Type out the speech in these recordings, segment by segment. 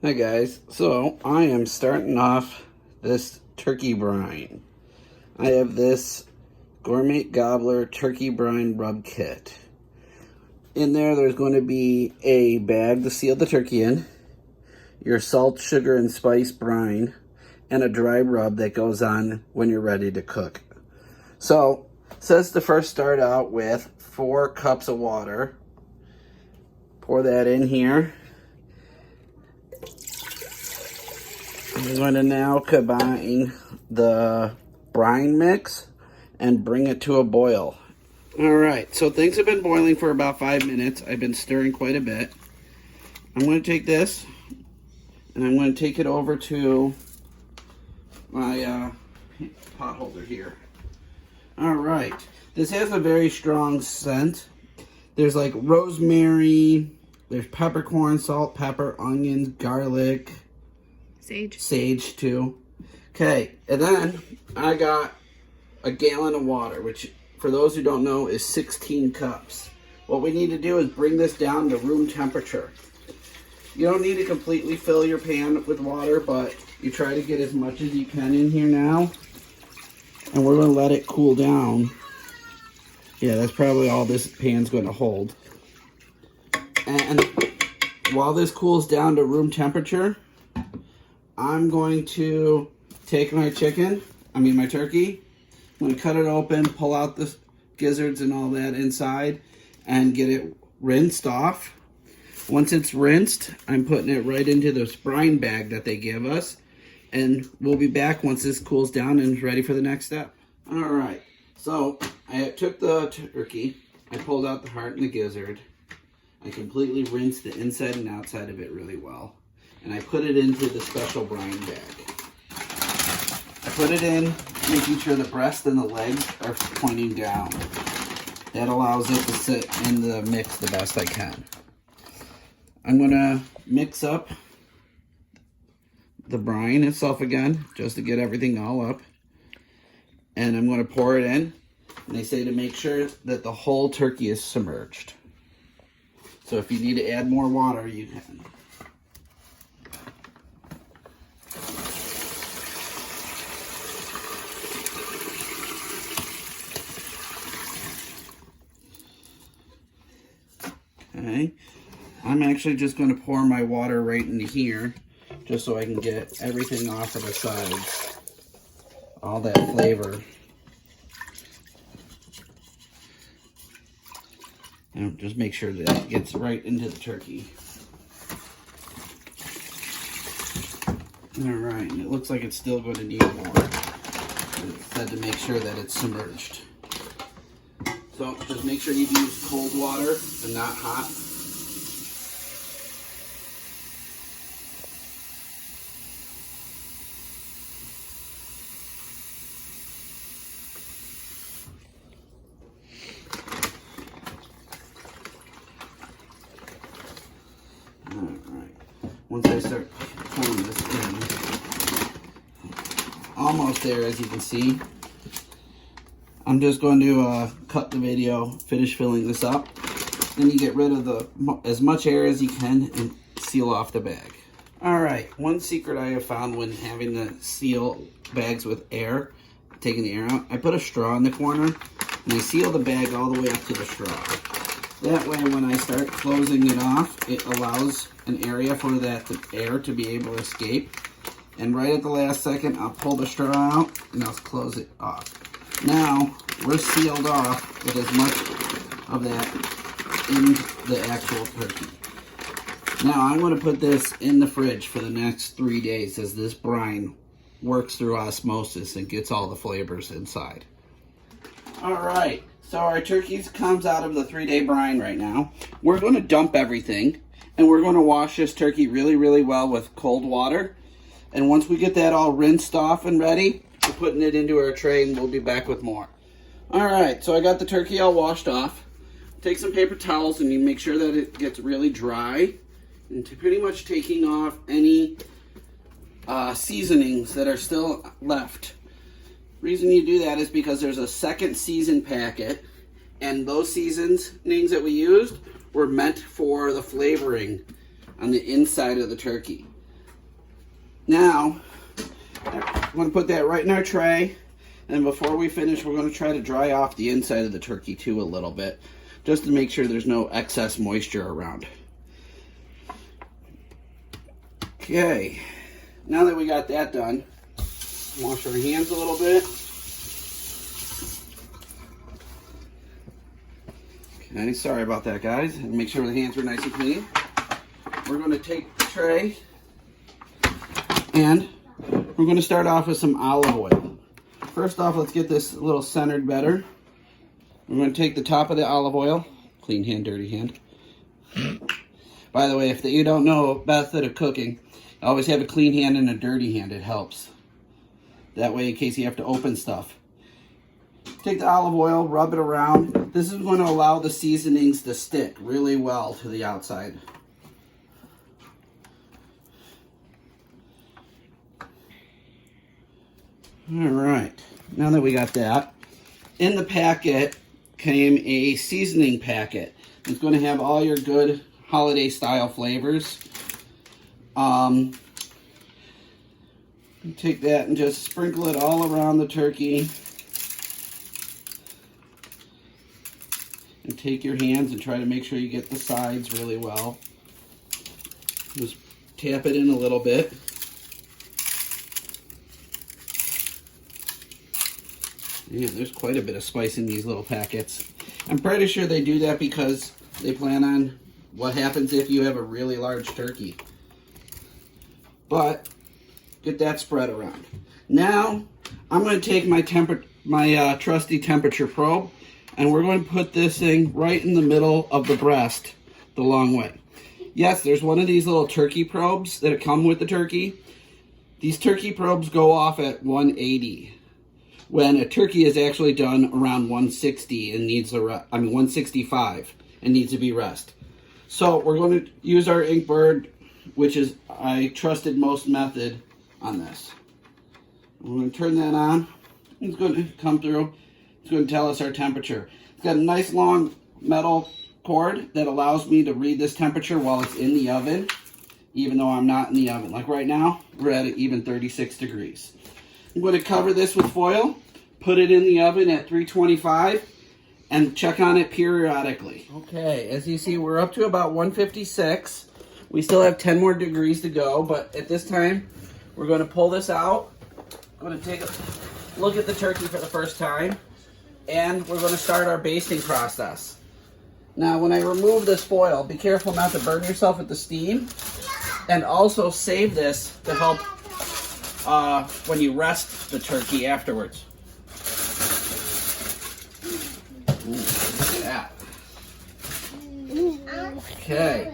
Hi guys, so I am starting off this turkey brine. I have this Gourmet Gobbler Turkey Brine rub kit. In there's going to be a bag to seal the turkey in, your salt, sugar, and spice brine, and a dry rub that goes on when you're ready to cook. So, it says to first start out with 4 cups of water. Pour that in here. I'm going to now combine the brine mix and bring it to a boil. Alright, so things have been boiling for about 5 minutes. I've been stirring quite a bit. I'm going to take this and I'm going to take it over to my pot holder here. Alright, this has a very strong scent. There's like rosemary, there's peppercorn, salt, pepper, onions, garlic, Sage too. Okay, and then I got a gallon of water, which for those who don't know is 16 cups. What we need to do is bring this down to room temperature. You don't need to completely fill your pan with water, but you try to get as much as you can in here now. And we're going to let it cool down. Yeah, that's probably all this pan's going to hold. And while this cools down to room temperature, I'm going to take my turkey. I'm going to cut it open, pull out the gizzards and all that inside, and get it rinsed off. Once it's rinsed, I'm putting it right into this brine bag that they give us, and we'll be back once this cools down and is ready for the next step. Alright, so I took the turkey, I pulled out the heart and the gizzard, I completely rinsed the inside and outside of it really well. And I put it into the special brine bag. I put it in, making sure the breast and the legs are pointing down. That allows it to sit in the mix the best I can. I'm going to mix up the brine itself again, just to get everything all up. And I'm going to pour it in. And they say to make sure that the whole turkey is submerged. So if you need to add more water, you can. Okay, I'm actually just going to pour my water right into here, just so I can get everything off of the sides, all that flavor. And just make sure that it gets right into the turkey. Alright, and it looks like it's still going to need more. It said to make sure that it's submerged. So just make sure you use cold water and not hot. Alright, once I start pulling this in, almost there as you can see. I'm just going to cut the video, finish filling this up. Then you get rid of as much air as you can and seal off the bag. Alright, one secret I have found when having to seal bags with air, taking the air out, I put a straw in the corner and I seal the bag all the way up to the straw. That way when I start closing it off, it allows an area for that air to be able to escape. And right at the last second, I'll pull the straw out and I'll close it off. Now, we're sealed off with as much of that in the actual turkey. Now, I'm going to put this in the fridge for the next 3 days as this brine works through osmosis and gets all the flavors inside. Alright, so our turkey comes out of the 3-day brine right now. We're going to dump everything and we're going to wash this turkey really, really well with cold water. And once we get that all rinsed off and ready, we're putting it into our tray and we'll be back with more. Alright, so I got the turkey all washed off. Take some paper towels and you make sure that it gets really dry. And pretty much taking off any seasonings that are still left. Reason you do that is because there's a second season packet. And those seasonings that we used were meant for the flavoring on the inside of the turkey. Now, I'm going to put that right in our tray. And before we finish, we're going to try to dry off the inside of the turkey too a little bit, just to make sure there's no excess moisture around. Okay, now that we got that done, wash our hands a little bit. Okay, sorry about that, guys. Make sure the hands are nice and clean. We're going to take the tray and we're going to start off with some olive oil. First off, let's get this a little centered better. We're going to take the top of the olive oil. Clean hand, dirty hand. By the way, if you don't know method of cooking, always have a clean hand and a dirty hand. It helps. That way, in case you have to open stuff. Take the olive oil, rub it around. This is going to allow the seasonings to stick really well to the outside. All right, now that we got that, in the packet came a seasoning packet. It's going to have all your good holiday style flavors. Take that and just sprinkle it all around the turkey. And take your hands and try to make sure you get the sides really well. Just tap it in a little bit. Yeah, there's quite a bit of spice in these little packets. I'm pretty sure they do that because they plan on what happens if you have a really large turkey. But get that spread around. Now I'm going to take my trusty temperature probe, and we're going to put this thing right in the middle of the breast the long way. Yes, there's one of these little turkey probes that come with the turkey. These turkey probes go off at 180. When a turkey is actually done around 160 and needs 165 and needs to be rest. So we're going to use our Inkbird, which is I trusted most method on this. We're going to turn that on. It's going to come through. It's going to tell us our temperature. It's got a nice long metal cord that allows me to read this temperature while it's in the oven, even though I'm not in the oven. Like right now, we're at even 36 degrees. I'm going to cover this with foil, put it in the oven at 325, and check on it periodically. Okay, as you see, we're up to about 156. We still have 10 more degrees to go, but at this time, we're going to pull this out. I'm going to take a look at the turkey for the first time, and we're going to start our basting process. Now, when I remove this foil, be careful not to burn yourself with the steam, and also save this to help when you rest the turkey afterwards. Ooh, look at that. Okay.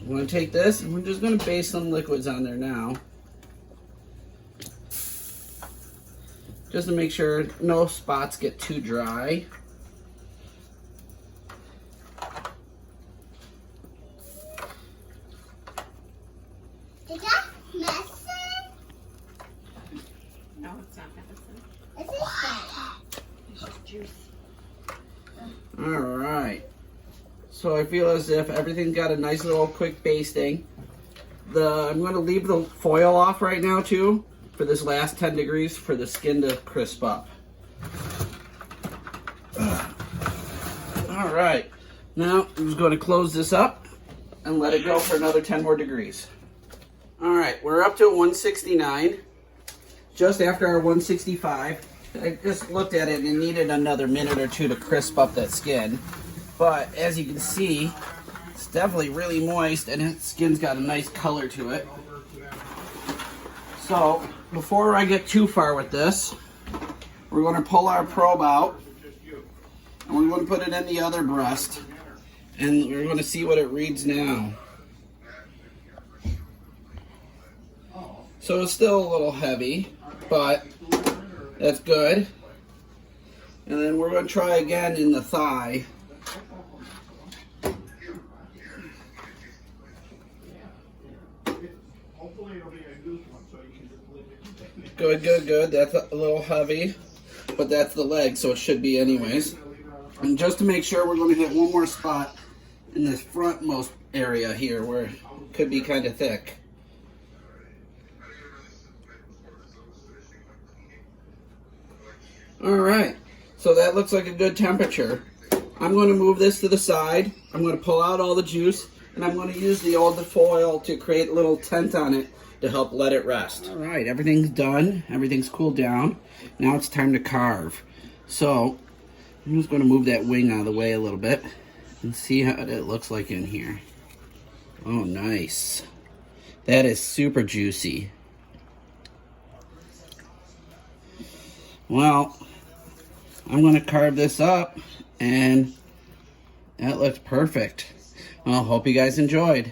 I'm going to take this and we're just going to base some liquids on there now. Just to make sure no spots get too dry. Is that medicine? No, it's not medicine. Is it that? It's just juice. Alright. So I feel as if everything's got a nice little quick basting. I'm going to leave the foil off right now too for this last 10 degrees for the skin to crisp up. Alright. Now I'm just going to close this up and let it go for another 10 more degrees. Alright, we're up to 169. Just after our 165. I just looked at it and it needed another minute or two to crisp up that skin. But as you can see, it's definitely really moist and its skin's got a nice color to it. So before I get too far with this, we're going to pull our probe out and we're going to put it in the other breast and we're going to see what it reads now. So it's still a little heavy, but that's good. And then we're going to try again in the thigh. Good, good, good. That's a little heavy, but that's the leg, so it should be anyways. And just to make sure, we're going to hit one more spot in this frontmost area here where it could be kind of thick. All right, so that looks like a good temperature. I'm going to move this to the side. I'm going to pull out all the juice, and I'm going to use the old foil to create a little tent on it to help let it rest. All right, everything's done. Everything's cooled down. Now it's time to carve. So I'm just going to move that wing out of the way a little bit and see how it looks like in here. Oh, nice. That is super juicy. Well, I'm going to carve this up, and that looks perfect. Well, hope you guys enjoyed.